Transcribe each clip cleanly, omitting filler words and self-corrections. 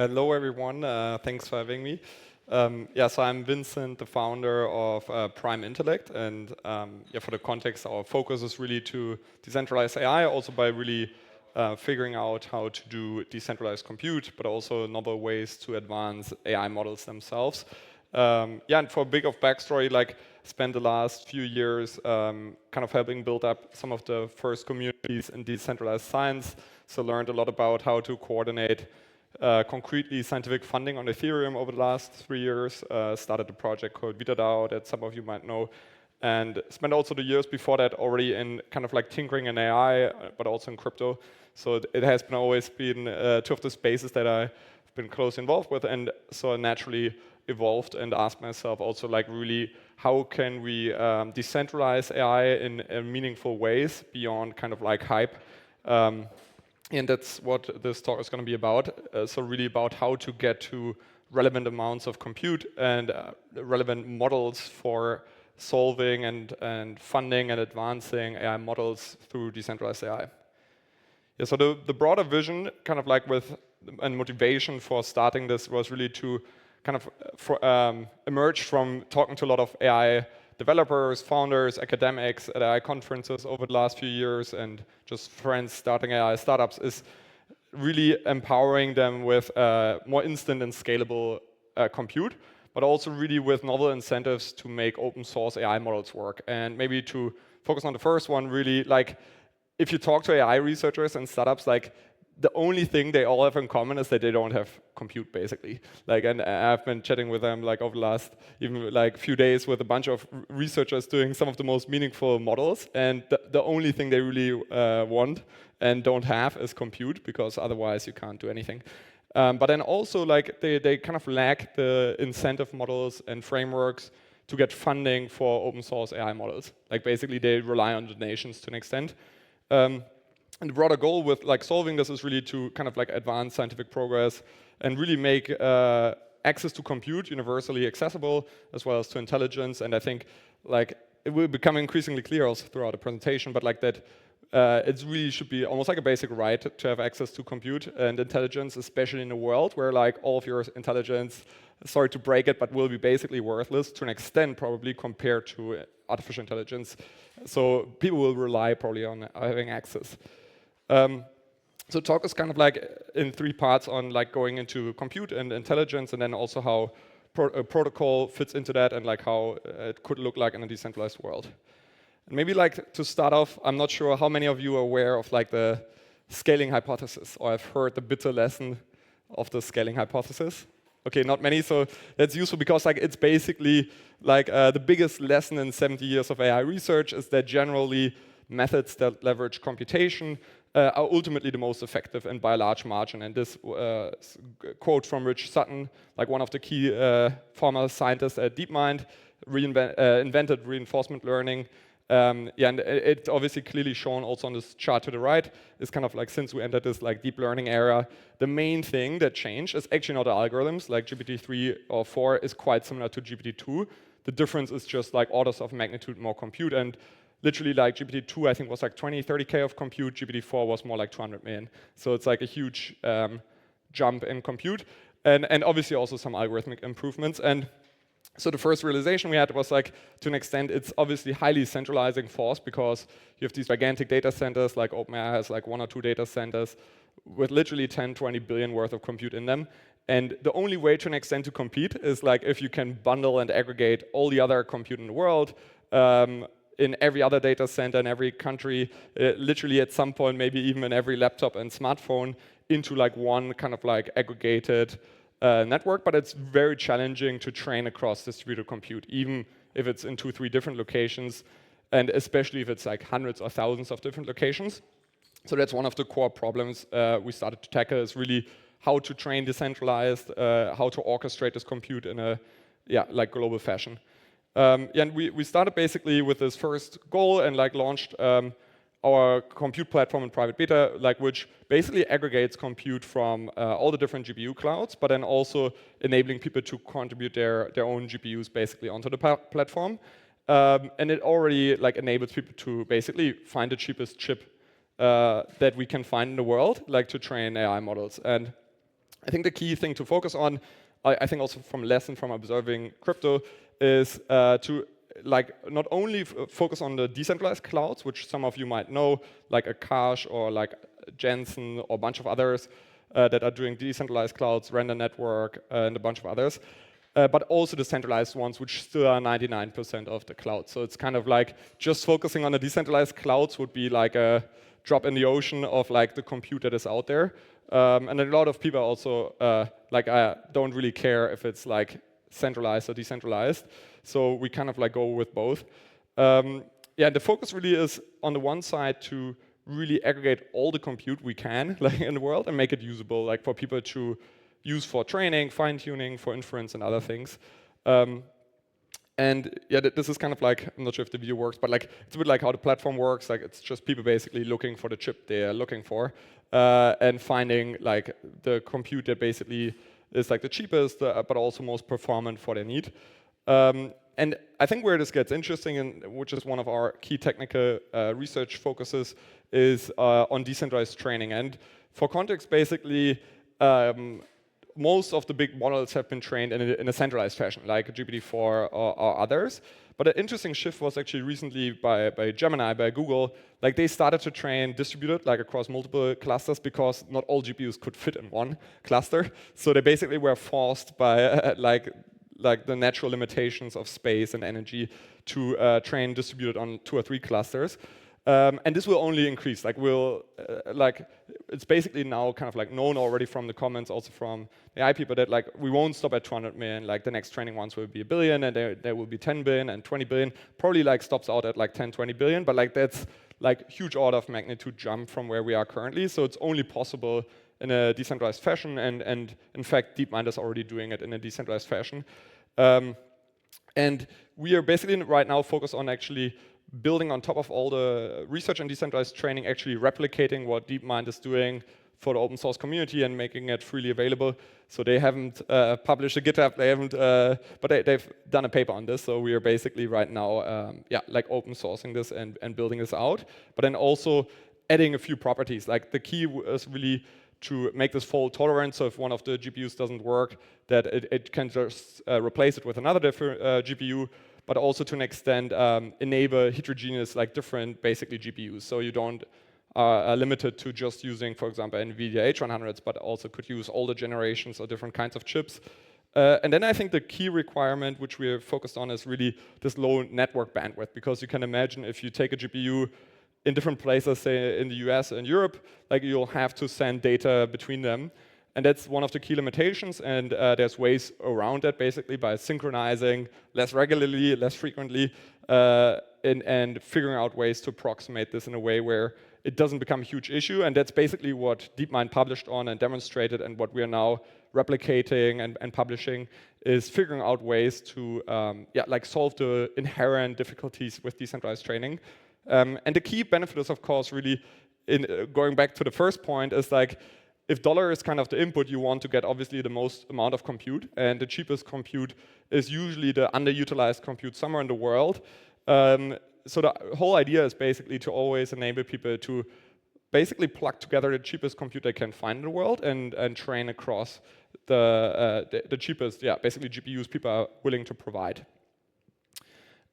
Hello, everyone. Thanks for having me. So I'm Vincent, the founder of Prime Intellect, and for the context, our focus is really to decentralize AI, also by really figuring out how to do decentralized compute, but also novel ways to advance AI models themselves. And for a bit of backstory, spent the last few years kind of helping build up some of the first communities in decentralized science. So learned a lot about how to coordinate concretely scientific funding on Ethereum over the last 3 years. Started a project called VitaDAO that some of you might know, and spent also the years before that already in kind of like tinkering in AI, but also in crypto. So it has been always been two of the spaces that I've been closely involved with, and so I naturally evolved and asked myself also like really how can we decentralize AI in meaningful ways beyond kind of like hype. And that's what this talk is going to be about. So really about how to get to relevant amounts of compute and relevant models for solving and funding and advancing AI models through decentralized AI. Yeah, so the broader vision, kind of like with and motivation for starting this was really to kind of emerge from talking to a lot of AI developers, founders, academics at AI conferences over the last few years, and just friends starting AI startups, is really empowering them with more instant and scalable compute, but also really with novel incentives to make open source AI models work. And maybe to focus on the first one, really, like if you talk to AI researchers and startups, like the only thing they all have in common is that they don't have compute, basically. Like, and I've been chatting with them like over the last even like few days with a bunch of researchers doing some of the most meaningful models, and the only thing they really want and don't have is compute, because otherwise you can't do anything. But then also like they kind of lack the incentive models and frameworks to get funding for open source AI models. Like basically they rely on donations to an extent. And the broader goal with like solving this is really to kind of like advance scientific progress and really make access to compute universally accessible, as well as to intelligence. And I think like it will become increasingly clear also throughout the presentation, but like that it really should be almost like a basic right to have access to compute and intelligence, especially in a world where like all of your intelligence, sorry to break it, but will be basically worthless to an extent probably compared to artificial intelligence. So people will rely probably on having access. So talk is kind of like in 3 parts on like going into compute and intelligence, and then also how a protocol fits into that, and like how it could look like in a decentralized world. And maybe like to start off, I'm not sure how many of you are aware of like the scaling hypothesis, or have heard the bitter lesson of the scaling hypothesis. Okay, not many, so that's useful because like it's basically like the biggest lesson in 70 years of AI research is that generally methods that leverage computation are ultimately the most effective and by a large margin. And this quote from Rich Sutton, like one of the key former scientists at DeepMind, invented reinforcement learning. And it's obviously clearly shown also on this chart to the right, is kind of like since we entered this like deep learning era, the main thing that changed is actually not the algorithms. Like GPT-3 or 4 is quite similar to GPT-2. The difference is just like orders of magnitude more compute, and literally like GPT-2 I think was like 30K of compute, GPT-4 was more like 200 million. So it's like a huge jump in compute, and obviously also some algorithmic improvements. And so the first realization we had was like, to an extent, it's obviously highly centralizing force, because you have these gigantic data centers, like OpenAI has like 1 or 2 data centers with literally 10, 20 billion worth of compute in them. And the only way to an extent to compete is like if you can bundle and aggregate all the other compute in the world, in every other data center in every country, literally at some point, maybe even in every laptop and smartphone, into like one kind of like aggregated network. But it's very challenging to train across distributed compute, even if it's in 2, 3 different locations, and especially if it's like hundreds or thousands of different locations. So that's one of the core problems we started to tackle, is really how to train decentralized, how to orchestrate this compute in a like global fashion. And we started basically with this first goal and like launched our compute platform in private beta, like which basically aggregates compute from all the different GPU clouds, but then also enabling people to contribute their own GPUs basically onto the platform. And it already like enables people to basically find the cheapest chip that we can find in the world, like to train AI models. And I think the key thing to focus on, I think also from a lesson from observing crypto, is to like not only focus on the decentralized clouds, which some of you might know, like Akash or like Jensen or a bunch of others that are doing decentralized clouds, Render Network, and a bunch of others, but also the centralized ones, which still are 99% of the cloud. So it's kind of like just focusing on the decentralized clouds would be like a drop in the ocean of like the compute that is out there. And a lot of people also don't really care if it's like centralized or decentralized. So we kind of like go with both. Yeah, the focus really is on the one side to really aggregate all the compute we can like in the world and make it usable, like for people to use for training, fine-tuning, for inference and other things. And yeah, this is kind of like, I'm not sure if the video works, but like it's a bit like how the platform works. Like it's just people basically looking for the chip they are looking for and finding like the compute that basically is like the cheapest, but also most performant for their need. And I think where this gets interesting, and which is one of our key technical research focuses, is on decentralized training. And for context, basically, most of the big models have been trained in a centralized fashion, like GPT-4 or others. But an interesting shift was actually recently by Gemini, by Google. Like they started to train distributed, like across multiple clusters, because not all GPUs could fit in one cluster. So they basically were forced by like the natural limitations of space and energy to train distributed on 2 or 3 clusters. And this will only increase. It's basically now kind of like known already from the comments, also from AI people, that like we won't stop at 200 million. Like the next training ones will be 1 billion, and there will be 10 billion and 20 billion. Probably like stops out at like 10, 20 billion. But like that's like huge order of magnitude jump from where we are currently. So it's only possible in a decentralized fashion, and in fact, DeepMind is already doing it in a decentralized fashion. And we are basically right now focused on actually building on top of all the research and decentralized training, actually replicating what DeepMind is doing for the open source community and making it freely available. So they haven't published a GitHub, they haven't, but they've done a paper on this. So we are basically right now, like open sourcing this and building this out. But then also adding a few properties. Like the key is really to make this fault tolerant. So if one of the GPUs doesn't work, that it can just replace it with another different GPU. But also to an extent enable heterogeneous, like different basically GPUs. So you don't are limited to just using, for example, NVIDIA H100s, but also could use older generations or different kinds of chips. And then I think the key requirement which we are focused on is really this low network bandwidth, because you can imagine if you take a GPU in different places, say in the US and Europe, like you'll have to send data between them. And that's one of the key limitations, and there's ways around that basically by synchronizing less regularly, less frequently, and figuring out ways to approximate this in a way where it doesn't become a huge issue. And that's basically what DeepMind published on and demonstrated, and what we are now replicating and publishing is figuring out ways to like solve the inherent difficulties with decentralized training. And the key benefit is, of course, really, in going back to the first point, is like, if dollar is kind of the input, you want to get obviously the most amount of compute, and the cheapest compute is usually the underutilized compute somewhere in the world. So the whole idea is basically to always enable people to basically plug together the cheapest compute they can find in the world and train across the cheapest, basically GPUs people are willing to provide.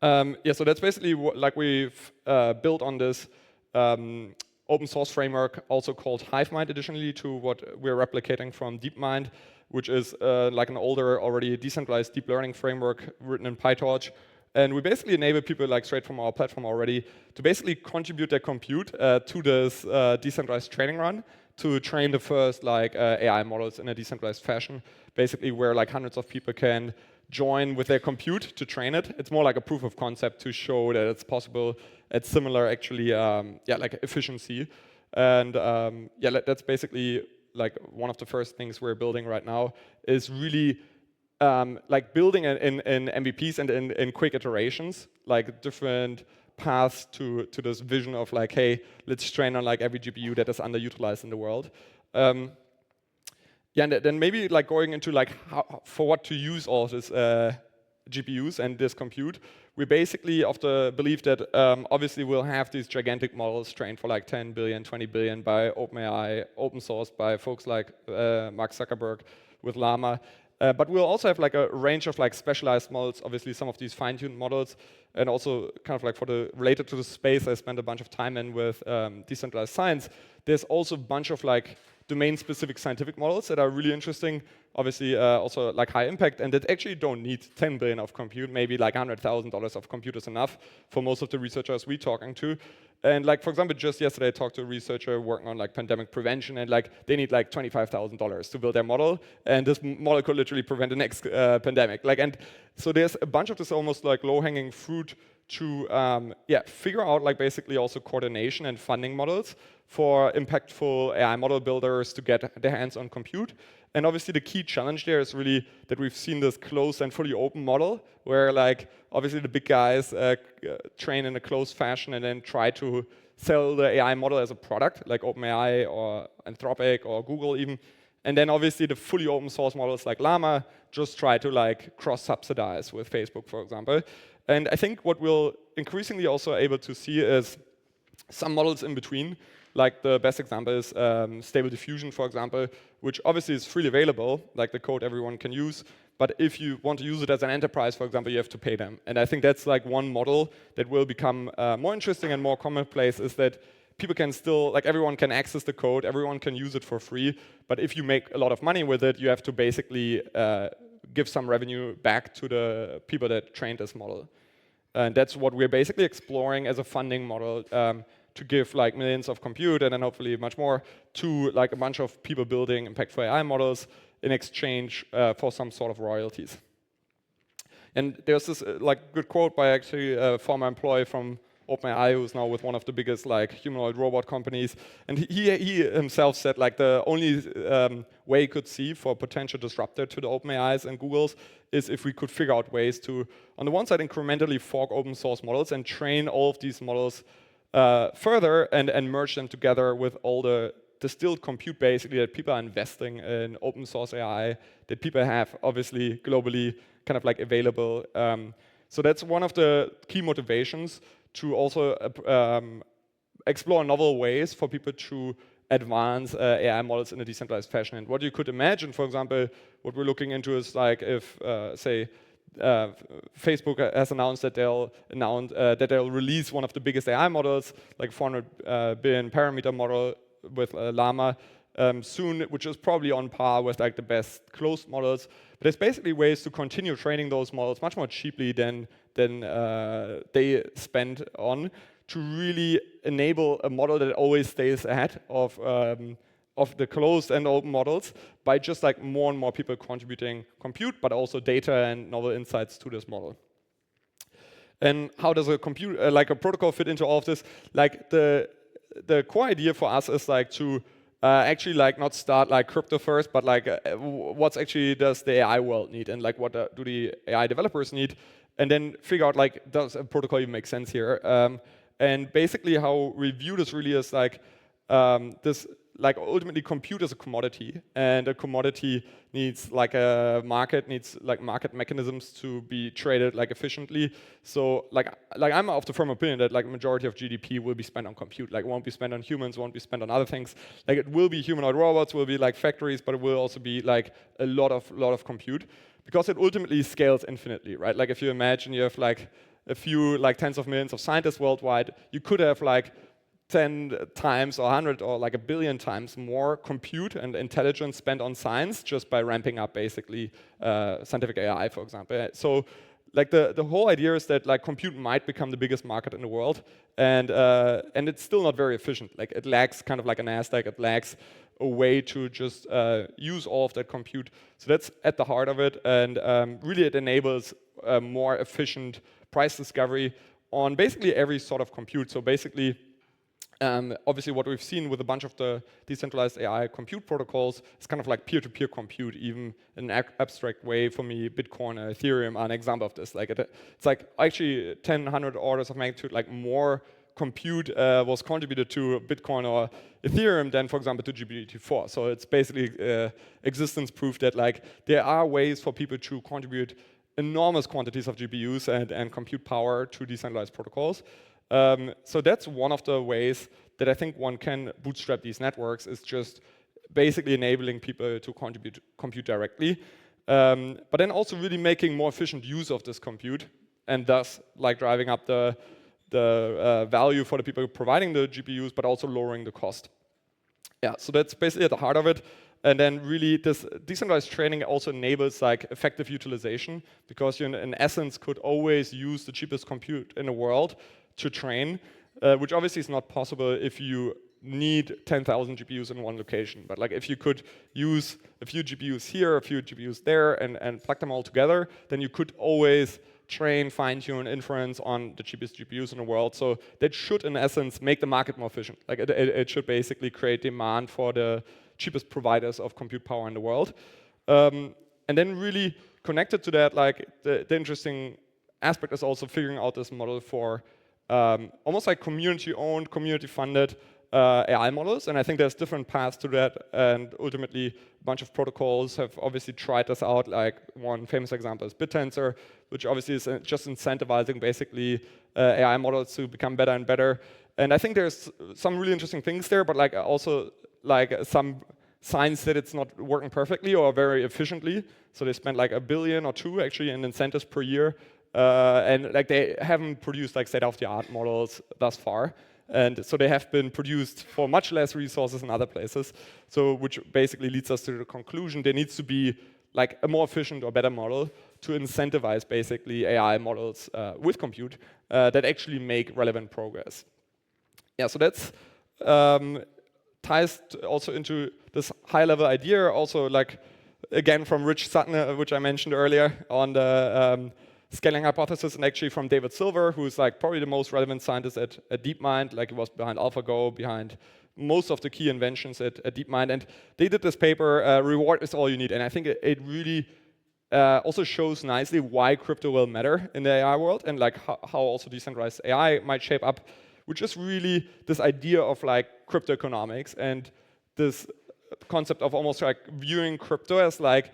So that's basically what, like we've built on this open source framework, also called HiveMind, additionally to what we're replicating from DeepMind, which is like an older, already decentralized deep learning framework written in PyTorch. And we basically enable people, like straight from our platform already, to basically contribute their compute to this decentralized training run to train the first like AI models in a decentralized fashion, basically where like hundreds of people can join with their compute to train it. It's more like a proof of concept to show that it's possible at similar, actually, like efficiency. And that's basically like one of the first things we're building right now, is really like building in MVPs and in quick iterations, like different paths to this vision of like, hey, let's train on like every GPU that is underutilized in the world. And then maybe like going into like for what to use all this GPUs and this compute, we're basically of the belief that obviously we'll have these gigantic models trained for like 10 billion, 20 billion by OpenAI, open source by folks like Mark Zuckerberg with Llama. But we'll also have like a range of like specialized models, obviously some of these fine-tuned models, and also kind of like for the related to the space I spent a bunch of time in with decentralized science. There's also a bunch of like domain-specific scientific models that are really interesting, obviously also like high impact, and that actually don't need 10 billion of compute, maybe like $100,000 of compute is enough for most of the researchers we're talking to. And like, for example, just yesterday I talked to a researcher working on like pandemic prevention, and like they need like $25,000 to build their model, and this model could literally prevent the next pandemic. Like, and so there's a bunch of this almost like low-hanging fruit to figure out like basically also coordination and funding models for impactful AI model builders to get their hands on compute. And obviously the key challenge there is really that we've seen this closed and fully open model where like obviously the big guys train in a closed fashion and then try to sell the AI model as a product like OpenAI or Anthropic or Google even. And then obviously the fully open source models like Llama just try to like cross-subsidize with Facebook, for example. And I think what we'll increasingly also able to see is some models in between. Like the best example is Stable Diffusion, for example, which obviously is freely available, like the code everyone can use. But if you want to use it as an enterprise, for example, you have to pay them. And I think that's like one model that will become more interesting and more commonplace is that people can still, like everyone can access the code, everyone can use it for free. But if you make a lot of money with it, you have to basically give some revenue back to the people that trained this model. And that's what we're basically exploring as a funding model to give like millions of compute and then hopefully much more to like a bunch of people building impactful AI models in exchange for some sort of royalties. And there's this like good quote by actually a former employee from OpenAI who's now with one of the biggest like humanoid robot companies, and he himself said like the only way he could see for potential disruptor to the OpenAIs and Googles is if we could figure out ways to, on the one side, incrementally fork open source models and train all of these models further and merge them together with all the distilled compute basically that people are investing in open source AI that people have obviously globally kind of like available. So that's one of the key motivations to also explore novel ways for people to advance AI models in a decentralized fashion. And what you could imagine, for example, what we're looking into is like if, say, Facebook has announced that they'll release one of the biggest AI models, like 400 billion parameter model with Llama soon, which is probably on par with like the best closed models. But there's basically ways to continue training those models much more cheaply than they spend on to really enable a model that always stays ahead of the closed and open models by just like more and more people contributing compute, but also data and novel insights to this model. And how does a like a protocol fit into all of this? Like the core idea for us is like to actually like not start like crypto first, but like what's actually does the AI world need, and like what do the AI developers need, and then figure out like does a protocol even make sense here? And basically how we view this really is like this. Like ultimately compute is a commodity, and a commodity needs like a market, needs like market mechanisms to be traded like efficiently. So like I'm of the firm opinion that like majority of GDP will be spent on compute. Like it won't be spent on humans, won't be spent on other things. Like it will be humanoid robots, will be like factories, but it will also be like a lot of compute because it ultimately scales infinitely, right? Like if you imagine you have like a few like tens of millions of scientists worldwide, you could have like 10 times or 100 or like 1 billion times more compute and intelligence spent on science just by ramping up basically scientific AI, for example. So like the whole idea is that like compute might become the biggest market in the world, and it's still not very efficient. Like it lacks kind of like a NASDAQ, it lacks a way to just use all of that compute. So that's at the heart of it, and really it enables more efficient price discovery on basically every sort of compute. So basically obviously what we've seen with a bunch of the decentralized AI compute protocols is kind of like peer-to-peer compute, even in an abstract way. For me, Bitcoin and Ethereum are an example of this. Like it's like actually 100 orders of magnitude like more compute was contributed to Bitcoin or Ethereum than, for example, to GPT-4. So it's basically existence proof that like there are ways for people to contribute enormous quantities of GPUs and compute power to decentralized protocols. So that's one of the ways that I think one can bootstrap these networks, is just basically enabling people to compute directly. But then also really making more efficient use of this compute, and thus like driving up the value for the people providing the GPUs, but also lowering the cost. Yeah, so that's basically at the heart of it. And then really this decentralized training also enables like effective utilization, because you in essence could always use the cheapest compute in the world to train, which obviously is not possible if you need 10,000 GPUs in one location. But like if you could use a few GPUs here, a few GPUs there, and plug them all together, then you could always train, fine-tune, inference on the cheapest GPUs in the world. So that should, in essence, make the market more efficient. Like it should basically create demand for the cheapest providers of compute power in the world. And then really connected to that, like the interesting aspect is also figuring out this model for almost like community-owned, community-funded AI models. And I think there's different paths to that. And ultimately, a bunch of protocols have obviously tried this out. Like one famous example is BitTensor, which obviously is just incentivizing basically AI models to become better and better. And I think there's some really interesting things there, but like also like some signs that it's not working perfectly or very efficiently. So they spent like $1 billion or $2 billion actually in incentives per year. And like they haven't produced like state-of-the-art models thus far. And so they have been produced for much less resources in other places. So which basically leads us to the conclusion there needs to be like a more efficient or better model to incentivize basically AI models with compute that actually make relevant progress. Yeah, so that's ties also into this high-level idea, also like again from Rich Sutton, which I mentioned earlier on the scaling hypothesis, and actually from David Silver, who's like probably the most relevant scientist at DeepMind. Like he was behind AlphaGo, behind most of the key inventions at DeepMind, and they did this paper, "Reward is all you need," and I think it really also shows nicely why crypto will matter in the AI world, and like how also decentralized AI might shape up, which is really this idea of like crypto economics and this concept of almost like viewing crypto as like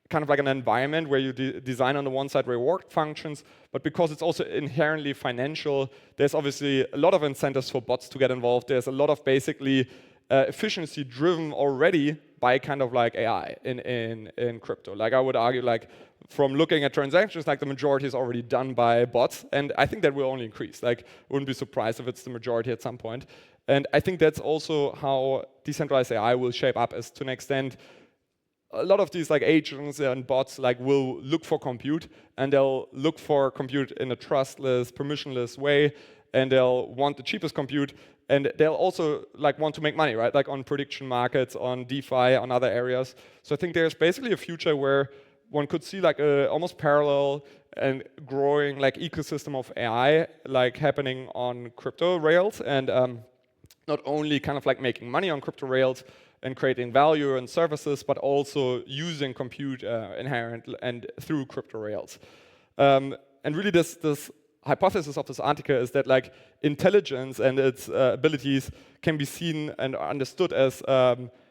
kind of like an environment where you design on the one side reward functions, but because it's also inherently financial, there's obviously a lot of incentives for bots to get involved. There's a lot of basically efficiency driven already by kind of like AI in crypto. Like I would argue, like from looking at transactions, like the majority is already done by bots, and I think that will only increase. Like I wouldn't be surprised if it's the majority at some point. And I think that's also how decentralized AI will shape up, as to an extent a lot of these like agents and bots like will look for compute, and they'll look for compute in a trustless, permissionless way, and they'll want the cheapest compute, and they'll also like want to make money, right? Like on prediction markets, on DeFi, on other areas. So I think there's basically a future where one could see like a almost parallel and growing like ecosystem of AI like happening on crypto rails, and not only kind of like making money on crypto rails and creating value and services, but also using compute inherent and through crypto rails. And really this hypothesis of this article is that like intelligence and its abilities can be seen and understood as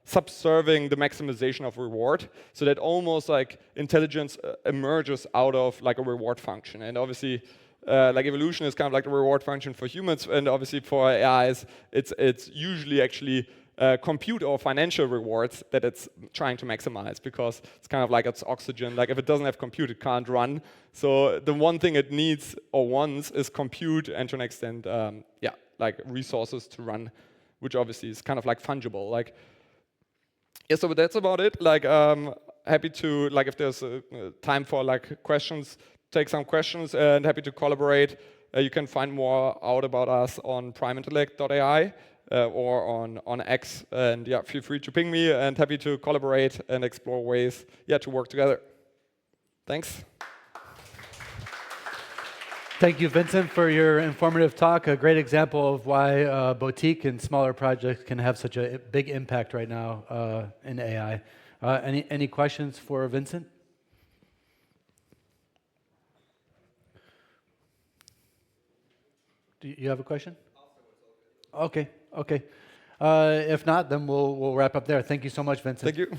subserving the maximization of reward, so that almost like intelligence emerges out of like a reward function. And obviously like evolution is kind of like the reward function for humans, and obviously for AIs it's usually actually compute or financial rewards that it's trying to maximize, because it's kind of like it's oxygen. Like if it doesn't have compute, it can't run. So the one thing it needs or wants is compute, and to an extent, yeah, like resources to run, which obviously is kind of like fungible. Like, yeah, so that's about it. Like, happy to, like, if there's time for like questions, take some questions, and happy to collaborate. You can find more out about us on primeintellect.ai. Or on X, and yeah, feel free to ping me, and happy to collaborate and explore ways, yeah, to work together. Thanks. Thank you, Vincent, for your informative talk. A great example of why boutique and smaller projects can have such a big impact right now in AI. Any questions for Vincent? Do you have a question? Okay. If not, then we'll wrap up there. Thank you so much, Vincent. Thank you.